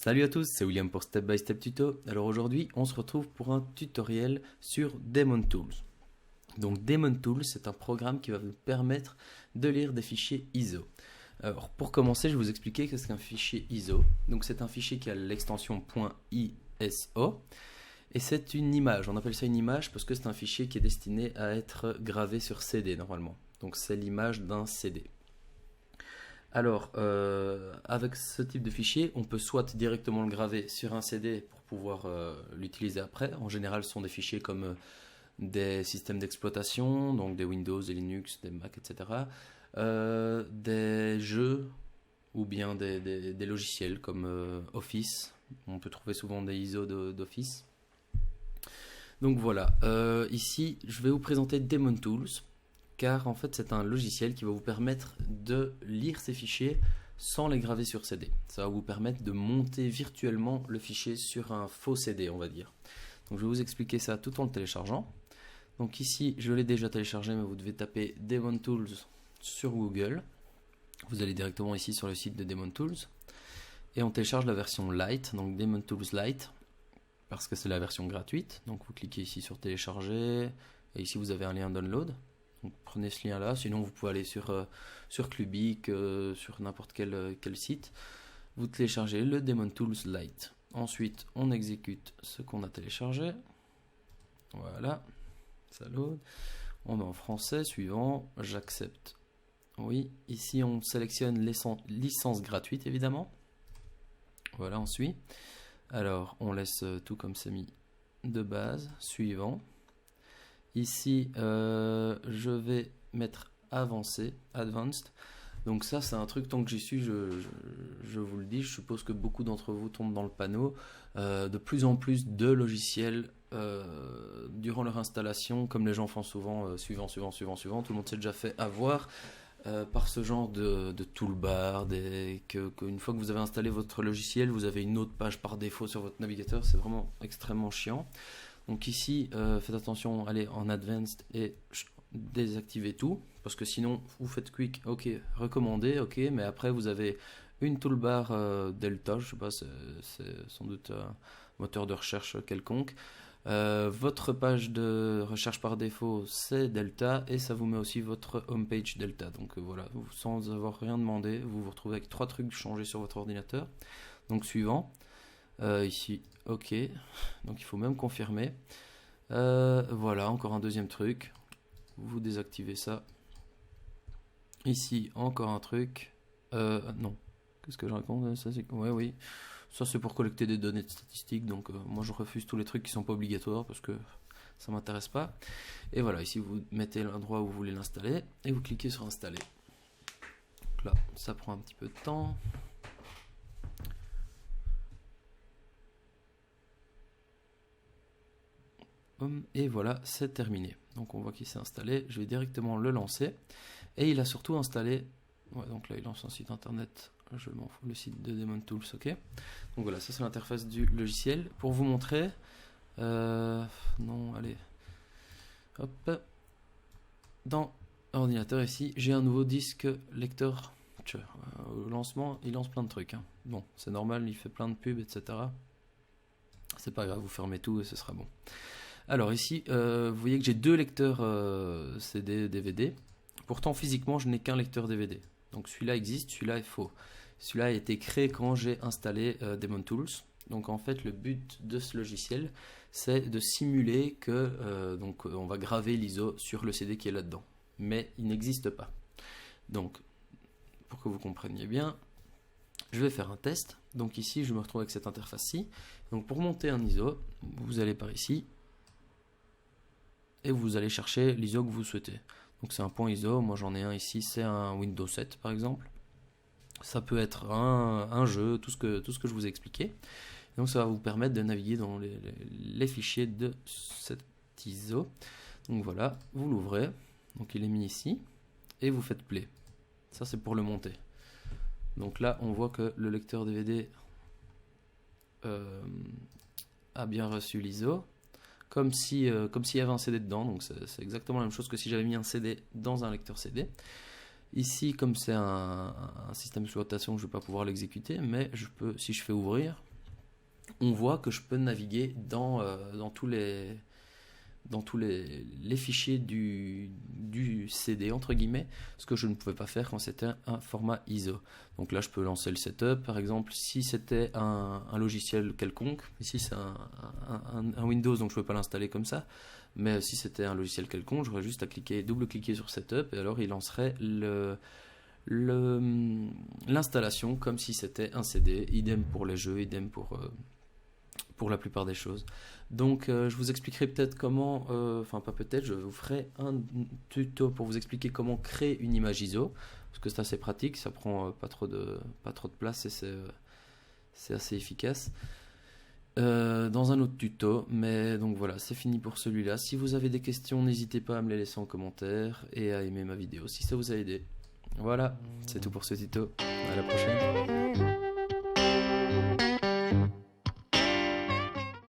Salut à tous, c'est William pour Step by Step Tuto. Alors aujourd'hui, on se retrouve pour un tutoriel sur Daemon Tools. Donc Daemon Tools, c'est un programme qui va vous permettre de lire des fichiers ISO. Alors pour commencer, je vais vous expliquer qu'est-ce qu'un fichier ISO. Donc c'est un fichier qui a l'extension .iso et c'est une image. On appelle ça une image parce que c'est un fichier qui est destiné à être gravé sur CD normalement. Donc c'est l'image d'un CD. Alors, avec ce type de fichier, on peut soit directement le graver sur un CD pour pouvoir l'utiliser après. En général, ce sont des fichiers comme des systèmes d'exploitation, donc des Windows, des Linux, des Mac, etc. Des jeux ou bien des logiciels comme Office. On peut trouver souvent des ISO d'Office. Donc voilà, ici, je vais vous présenter Daemon Tools. Car en fait c'est un logiciel qui va vous permettre de lire ces fichiers sans les graver sur CD. Ça va vous permettre de monter virtuellement le fichier sur un faux CD, on va dire. Donc je vais vous expliquer ça tout en le téléchargeant. Donc ici je l'ai déjà téléchargé, mais vous devez taper Daemon Tools sur Google. Vous allez directement ici sur le site de Daemon Tools et on télécharge la version Lite, donc Daemon Tools Lite, parce que c'est la version gratuite. Donc vous cliquez ici sur télécharger et ici vous avez un lien download. Donc, prenez ce lien là, sinon vous pouvez aller sur Clubic, sur n'importe quel site. Vous téléchargez le Daemon Tools Lite. Ensuite, on exécute ce qu'on a téléchargé. Voilà, ça load. On met en français, suivant, j'accepte. Oui, ici on sélectionne licence gratuite évidemment. Voilà, on suit. Alors, on laisse tout comme c'est mis de base, suivant. Ici, je vais mettre avancé, advanced. Donc ça, c'est un truc, tant que j'y suis, je vous le dis, je suppose que beaucoup d'entre vous tombent dans le panneau. De plus en plus de logiciels, durant leur installation, comme les gens font souvent, suivant, tout le monde s'est déjà fait avoir par ce genre de toolbar, qu'une fois que vous avez installé votre logiciel, vous avez une autre page par défaut sur votre navigateur, c'est vraiment extrêmement chiant. Donc ici, faites attention, allez en Advanced et désactivez tout, parce que sinon vous faites Quick, ok, recommander, ok, mais après vous avez une toolbar Delta, je sais pas, c'est sans doute un moteur de recherche quelconque. Votre page de recherche par défaut c'est Delta et ça vous met aussi votre homepage Delta. Donc voilà, sans avoir rien demandé, vous vous retrouvez avec 3 trucs changés sur votre ordinateur. Donc suivant. Ici, ok, donc il faut même confirmer. Voilà, encore un deuxième truc. Vous désactivez ça. Ici, encore un truc. Non, qu'est-ce que je raconte ça, ouais, oui, ça c'est pour collecter des données de statistiques. Donc moi je refuse tous les trucs qui sont pas obligatoires parce que ça m'intéresse pas. Et voilà, ici vous mettez l'endroit où vous voulez l'installer et vous cliquez sur installer. Donc là, ça prend un petit peu de temps. Et voilà, c'est terminé. Donc on voit qu'il s'est installé. Je vais directement le lancer. Et il a surtout installé... Ouais, donc là, il lance un site internet. Je m'en fous, le site de Daemon Tools, ok. Donc voilà, ça c'est l'interface du logiciel. Pour vous montrer... non, allez. Hop. Dans ordinateur ici, j'ai un nouveau disque lecteur. Au lancement, il lance plein de trucs. Hein. Bon, c'est normal, il fait plein de pubs, etc. C'est pas grave, vous fermez tout et ce sera bon. Alors ici, vous voyez que j'ai 2 lecteurs CD, DVD. Pourtant, physiquement, je n'ai qu'un lecteur DVD. Donc celui-là existe, celui-là est faux. Celui-là a été créé quand j'ai installé Daemon Tools. Donc en fait, le but de ce logiciel, c'est de simuler que on va graver l'ISO sur le CD qui est là-dedans. Mais il n'existe pas. Donc, pour que vous compreniez bien, je vais faire un test. Donc ici, je me retrouve avec cette interface-ci. Donc pour monter un ISO, vous allez par ici. Et vous allez chercher l'ISO que vous souhaitez. Donc c'est un point ISO, moi j'en ai un ici, c'est un Windows 7 par exemple. Ça peut être un jeu, tout ce que je vous ai expliqué. Donc ça va vous permettre de naviguer dans les fichiers de cet ISO. Donc voilà, vous l'ouvrez, donc il est mis ici, et vous faites play. Ça c'est pour le monter. Donc là on voit que le lecteur DVD a bien reçu l'ISO. Comme s'il y avait un CD dedans, donc c'est exactement la même chose que si j'avais mis un CD dans un lecteur CD. Ici, comme c'est un système d'exploitation, je ne vais pas pouvoir l'exécuter, mais je peux, si je fais ouvrir, on voit que je peux naviguer dans tous les fichiers du CD, entre guillemets, ce que je ne pouvais pas faire quand c'était un format ISO. Donc là, je peux lancer le setup, par exemple, si c'était un logiciel quelconque. Ici, c'est un Windows, donc je ne peux pas l'installer comme ça. Mais si c'était un logiciel quelconque, j'aurais juste à double-cliquer sur setup, et alors il lancerait l'installation comme si c'était un CD. Idem pour les jeux, idem pour la plupart des choses. Donc je vous expliquerai peut-être comment, enfin pas peut-être, je vous ferai un tuto pour vous expliquer comment créer une image ISO, parce que c'est assez pratique, ça prend pas trop de place et c'est assez efficace. Dans un autre tuto, mais donc voilà, c'est fini pour celui-là. Si vous avez des questions, n'hésitez pas à me les laisser en commentaire et à aimer ma vidéo si ça vous a aidé. Voilà, c'est tout pour ce tuto. À la prochaine.